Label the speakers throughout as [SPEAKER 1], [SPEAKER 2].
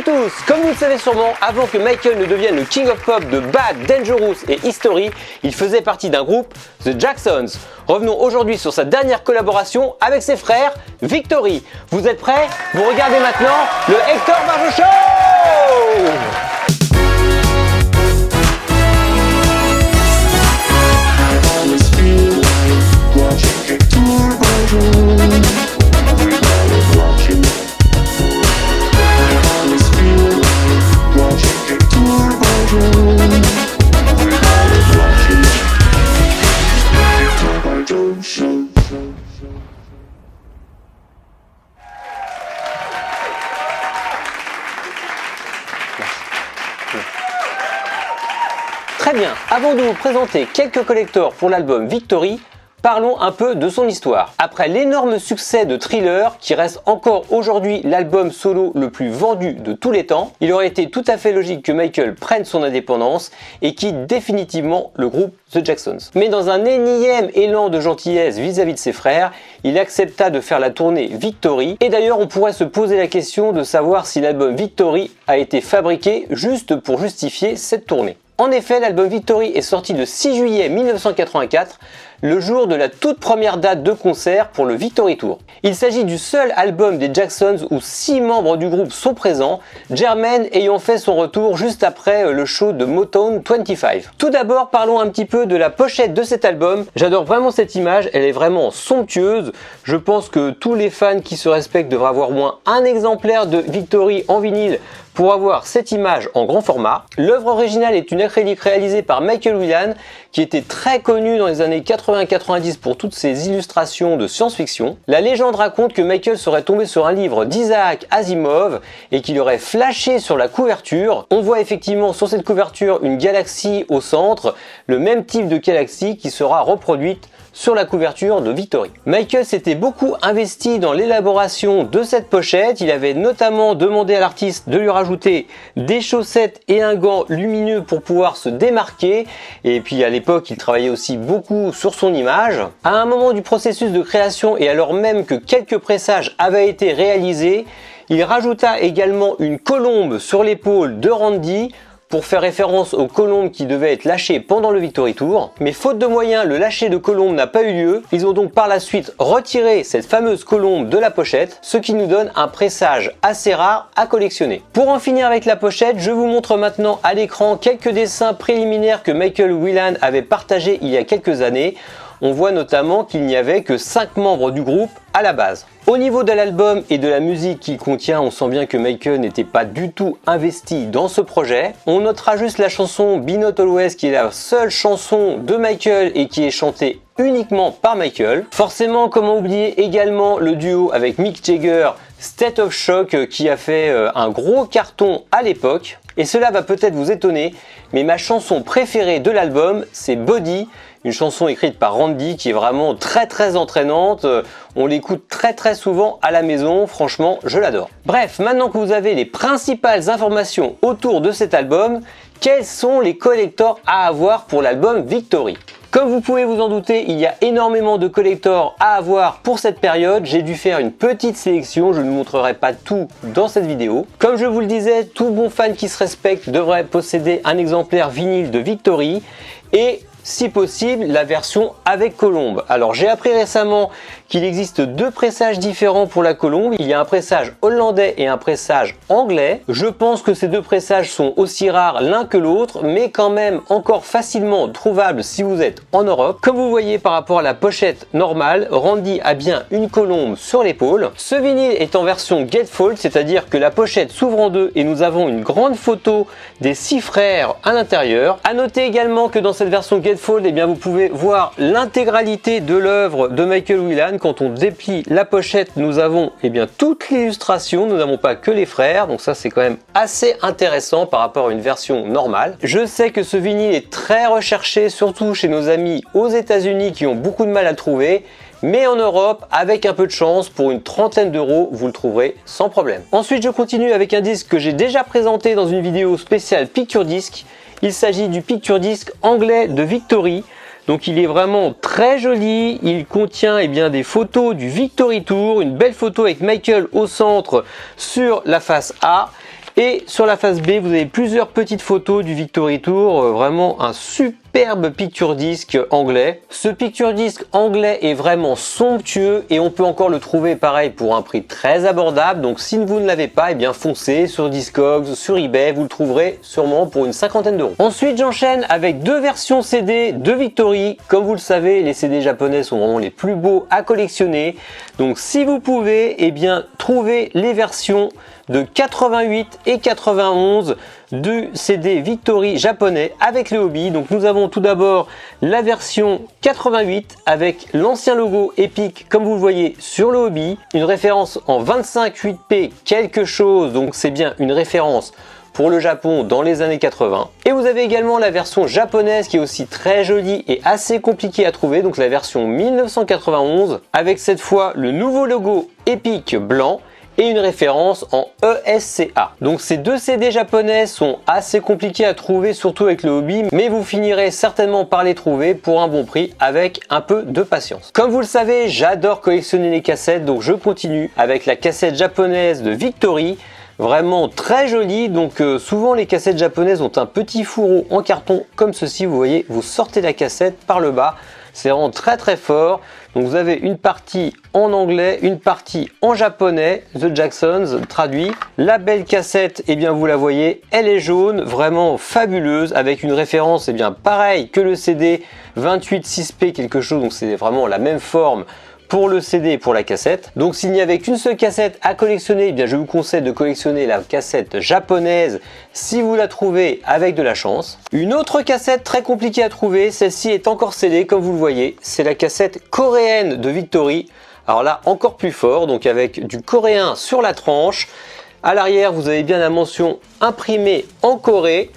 [SPEAKER 1] à tous. Comme vous le savez sûrement, avant que Michael ne devienne le King of Pop de Bad, Dangerous et History, il faisait partie d'un groupe, The Jacksons. Revenons aujourd'hui sur sa dernière collaboration avec ses frères, Victory. Vous êtes prêts? Vous regardez maintenant le Hector Barjot Show. Très bien, avant de vous présenter quelques collectors pour l'album Victory, parlons un peu de son histoire. Après l'énorme succès de Thriller, qui reste encore aujourd'hui l'album solo le plus vendu de tous les temps, il aurait été tout à fait logique que Michael prenne son indépendance et quitte définitivement le groupe The Jacksons. Mais dans un énième élan de gentillesse vis-à-vis de ses frères, il accepta de faire la tournée Victory. Et d'ailleurs, on pourrait se poser la question de savoir si l'album Victory a été fabriqué juste pour justifier cette tournée. En effet, l'album Victory est sorti le 6 juillet 1984, le jour de la toute première date de concert pour le Victory Tour. Il s'agit du seul album des Jacksons où 6 membres du groupe sont présents, Jermaine ayant fait son retour juste après le show de Motown 25. Tout d'abord, parlons un petit peu de la pochette de cet album. J'adore vraiment cette image, elle est vraiment somptueuse. Je pense que tous les fans qui se respectent devraient avoir au moins un exemplaire de Victory en vinyle pour avoir cette image en grand format. L'œuvre originale est une acrylique réalisée par Michael Whelan, qui était très connu dans les années 80-90 pour toutes ses illustrations de science-fiction. La légende raconte que Michael serait tombé sur un livre d'Isaac Asimov et qu'il aurait flashé sur la couverture. On voit effectivement sur cette couverture une galaxie au centre, le même type de galaxie qui sera reproduite sur la couverture de Victory. Michael s'était beaucoup investi dans l'élaboration de cette pochette. Il avait notamment demandé à l'artiste de lui rajouter des chaussettes et un gant lumineux pour pouvoir se démarquer. Et puis à l'époque, il travaillait aussi beaucoup sur son image. À un moment du processus de création et alors même que quelques pressages avaient été réalisés, il rajouta également une colombe sur l'épaule de Randy pour faire référence aux colombes qui devaient être lâchées pendant le Victory Tour. Mais faute de moyens, le lâcher de colombes n'a pas eu lieu. Ils ont donc par la suite retiré cette fameuse colombe de la pochette, ce qui nous donne un pressage assez rare à collectionner. Pour en finir avec la pochette, je vous montre maintenant à l'écran quelques dessins préliminaires que Michael Whelan avait partagés il y a quelques années. On voit notamment qu'il n'y avait que 5 membres du groupe à la base. Au niveau de l'album et de la musique qu'il contient, on sent bien que Michael n'était pas du tout investi dans ce projet. On notera juste la chanson Be Not Always qui est la seule chanson de Michael et qui est chantée uniquement par Michael. Forcément, comment oublier également le duo avec Mick Jagger, State of Shock, qui a fait un gros carton à l'époque. Et cela va peut-être vous étonner, mais ma chanson préférée de l'album, c'est Body, une chanson écrite par Randy qui est vraiment très entraînante. On l'écoute très souvent à la maison, franchement, je l'adore. Bref, maintenant que vous avez les principales informations autour de cet album, quels sont les collectors à avoir pour l'album Victory ? Comme vous pouvez vous en douter, il y a énormément de collectors à avoir pour cette période. J'ai dû faire une petite sélection, je ne vous montrerai pas tout dans cette vidéo. Comme je vous le disais, tout bon fan qui se respecte devrait posséder un exemplaire vinyle de Victory et si possible la version avec colombe. Alors j'ai appris récemment qu'il existe 2 pressages différents pour la colombe. Il y a un pressage hollandais et un pressage anglais. Je pense que ces 2 pressages sont aussi rares l'un que l'autre, mais quand même encore facilement trouvables si vous êtes en Europe. Comme vous voyez par rapport à la pochette normale, Randy a bien une colombe sur l'épaule. Ce vinyle est en version gatefold, c'est-à-dire que la pochette s'ouvre en 2 et nous avons une grande photo des 6 frères à l'intérieur. À noter également que dans cette version gatefold, eh bien, vous pouvez voir l'intégralité de l'œuvre de Michael Whelan. Quand on déplie la pochette, nous avons toute l'illustration, nous n'avons pas que les frères, donc ça c'est quand même assez intéressant par rapport à une version normale. Je sais que ce vinyle est très recherché, surtout chez nos amis aux États-Unis qui ont beaucoup de mal à le trouver. Mais en Europe, avec un peu de chance, pour une trentaine d'euros, vous le trouverez sans problème. Ensuite, je continue avec un disque que j'ai déjà présenté dans une vidéo spéciale Picture Disc. Il s'agit du Picture Disc anglais de Victory. Donc il est vraiment très joli, il contient des photos du Victory Tour, une belle photo avec Michael au centre sur la face A. Et sur la face B, vous avez plusieurs petites photos du Victory Tour, vraiment un superbe picture disc anglais. Ce picture disc anglais est vraiment somptueux et on peut encore le trouver pareil pour un prix très abordable. Donc si vous ne l'avez pas, eh bien foncez sur Discogs, sur eBay, vous le trouverez sûrement pour une cinquantaine d'euros. Ensuite, j'enchaîne avec deux versions CD de Victory. Comme vous le savez, les CD japonais sont vraiment les plus beaux à collectionner. Donc si vous pouvez, eh bien trouvez les versions de 88 et 91 du CD Victory japonais avec le hobby. Donc nous avons tout d'abord la version 88 avec l'ancien logo Epic comme vous le voyez sur le hobby, une référence en 25/8p quelque chose, donc c'est bien une référence pour le Japon dans les années 80. Et vous avez également la version japonaise qui est aussi très jolie et assez compliquée à trouver, donc la version 1991 avec cette fois le nouveau logo Epic blanc et une référence en ESCA. Donc ces deux CD japonais sont assez compliqués à trouver, surtout avec le hobby, mais vous finirez certainement par les trouver pour un bon prix avec un peu de patience. Comme vous le savez, j'adore collectionner les cassettes, donc je continue avec la cassette japonaise de Victory. Vraiment très jolie, donc souvent les cassettes japonaises ont un petit fourreau en carton comme ceci, vous voyez, vous sortez la cassette par le bas, c'est vraiment très fort. Donc vous avez une partie en anglais, une partie en japonais, The Jacksons traduit. La belle cassette, eh bien vous la voyez, elle est jaune, vraiment fabuleuse, avec une référence, eh bien pareil que le CD 28/6p quelque chose, donc c'est vraiment la même forme pour le CD et pour la cassette. Donc s'il n'y avait qu'une seule cassette à collectionner, eh bien je vous conseille de collectionner la cassette japonaise si vous la trouvez avec de la chance. Une autre cassette très compliquée à trouver, celle-ci est encore scellée comme vous le voyez, c'est la cassette coréenne de Victory. Alors là encore plus fort, donc avec du coréen sur la tranche. À l'arrière vous avez bien la mention imprimée en Corée.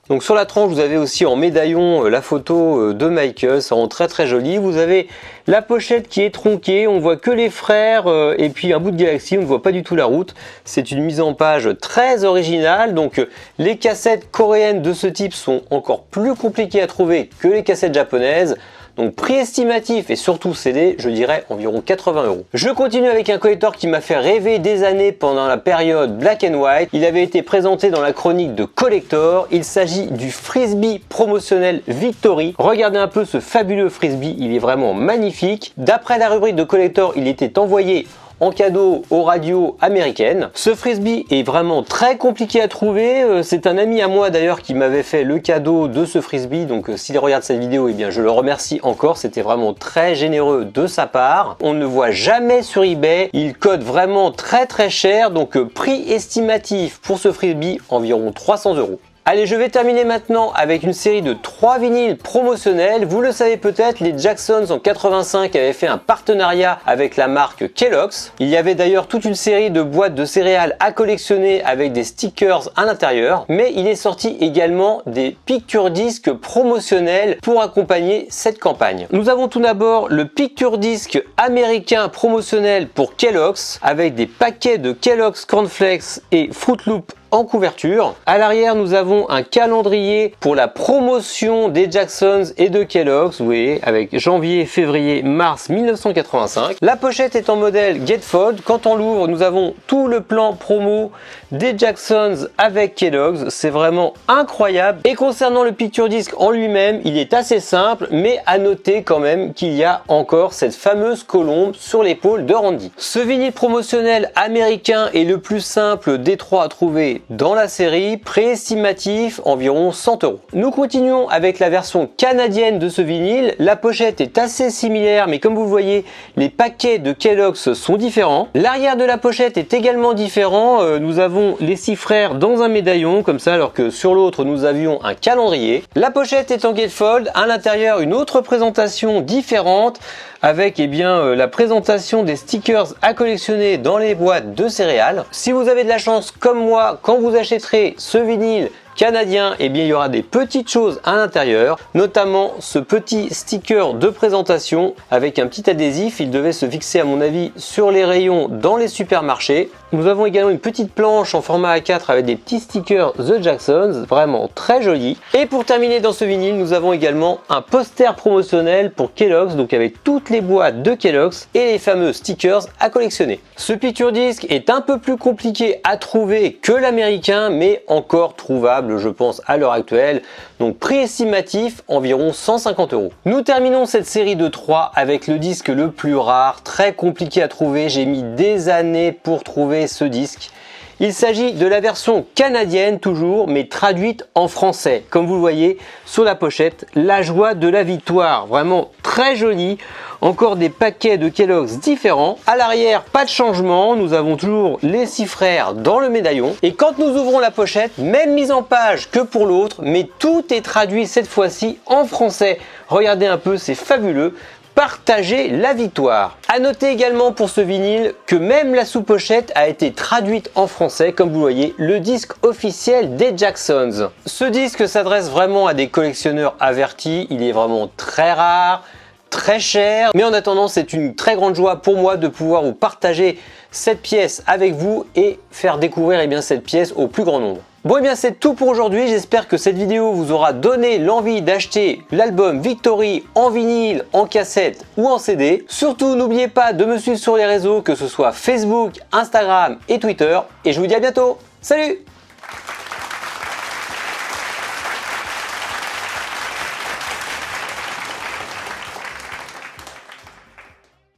[SPEAKER 1] Donc sur la tranche vous avez aussi en médaillon la photo de Michael, ça rend très joli. Vous avez la pochette qui est tronquée, on voit que les frères et puis un bout de galaxie, on ne voit pas du tout la route. C'est une mise en page très originale, donc les cassettes coréennes de ce type sont encore plus compliquées à trouver que les cassettes japonaises. Donc prix estimatif et surtout CD, je dirais environ 80 €. Je continue avec un collector qui m'a fait rêver des années pendant la période Black and White. Il avait été présenté dans la chronique de Collector. Il s'agit du frisbee promotionnel Victory. Regardez un peu ce fabuleux frisbee, il est vraiment magnifique. D'après la rubrique de Collector, il était envoyé en cadeau aux radios américaines. Ce frisbee est vraiment très compliqué à trouver. C'est un ami à moi d'ailleurs qui m'avait fait le cadeau de ce frisbee. Donc s'il regarde cette vidéo, eh bien je le remercie encore. C'était vraiment très généreux de sa part. On ne le voit jamais sur eBay. Il cote vraiment très cher. Donc prix estimatif pour ce frisbee environ 300 €. Allez, je vais terminer maintenant avec une série de 3 vinyles promotionnels. Vous le savez peut-être, les Jacksons en 85 avaient fait un partenariat avec la marque Kellogg's. Il y avait d'ailleurs toute une série de boîtes de céréales à collectionner avec des stickers à l'intérieur. Mais il est sorti également des picture disques promotionnels pour accompagner cette campagne. Nous avons tout d'abord le picture disc américain promotionnel pour Kellogg's avec des paquets de Kellogg's Cornflakes et Fruit Loops en couverture. À l'arrière, nous avons un calendrier pour la promotion des Jacksons et de Kellogg's, vous voyez, avec janvier, février, mars 1985. La pochette est en modèle Gatefold. Quand on l'ouvre, nous avons tout le plan promo des Jacksons avec Kellogg's. C'est vraiment incroyable. Et concernant le picture disc en lui-même, il est assez simple, mais à noter quand même qu'il y a encore cette fameuse colombe sur l'épaule de Randy. Ce vinyle promotionnel américain est le plus simple des trois à trouver dans la série, prix estimatif environ 100 €. Nous continuons avec la version canadienne de ce vinyle. La pochette est assez similaire, mais comme vous le voyez, les paquets de Kellogg's sont différents. L'arrière de la pochette est également différent. Nous avons les 6 frères dans un médaillon, comme ça, alors que sur l'autre, nous avions un calendrier. La pochette est en gatefold. À l'intérieur, une autre présentation différente avec la présentation des stickers à collectionner dans les boîtes de céréales. Si vous avez de la chance comme moi, quand vous achèterez ce vinyle canadien, eh bien il y aura des petites choses à l'intérieur, notamment ce petit sticker de présentation avec un petit adhésif. Il devait se fixer à mon avis sur les rayons dans les supermarchés. Nous avons également une petite planche en format A4 avec des petits stickers The Jacksons, vraiment très joli. Et pour terminer dans ce vinyle, nous avons également un poster promotionnel pour Kellogg's, donc avec toutes les boîtes de Kellogg's et les fameux stickers à collectionner. Ce picture disc est un peu plus compliqué à trouver que l'américain, mais encore trouvable je pense à l'heure actuelle. Donc prix estimatif environ 150 €. Nous terminons cette série de 3 avec le disque le plus rare, très compliqué à trouver, j'ai mis des années pour trouver ce disque. Il s'agit de la version canadienne toujours, mais traduite en français. Comme vous le voyez sur la pochette, La joie de la victoire, vraiment très joli. Encore des paquets de Kellogg's différents. À l'arrière, pas de changement, nous avons toujours les 6 frères dans le médaillon. Et quand nous ouvrons la pochette, même mise en page que pour l'autre, mais tout est traduit cette fois-ci en français. Regardez un peu, c'est fabuleux. Partager la victoire. À noter également pour ce vinyle que même la sous-pochette a été traduite en français, comme vous voyez, le disque officiel des Jacksons. Ce disque s'adresse vraiment à des collectionneurs avertis, il est vraiment très rare, très cher, mais en attendant c'est une très grande joie pour moi de pouvoir vous partager cette pièce avec vous et faire découvrir cette pièce au plus grand nombre. Bon, et bien c'est tout pour aujourd'hui, j'espère que cette vidéo vous aura donné l'envie d'acheter l'album Victory en vinyle, en cassette ou en CD. Surtout n'oubliez pas de me suivre sur les réseaux, que ce soit Facebook, Instagram et Twitter, et je vous dis à bientôt. Salut!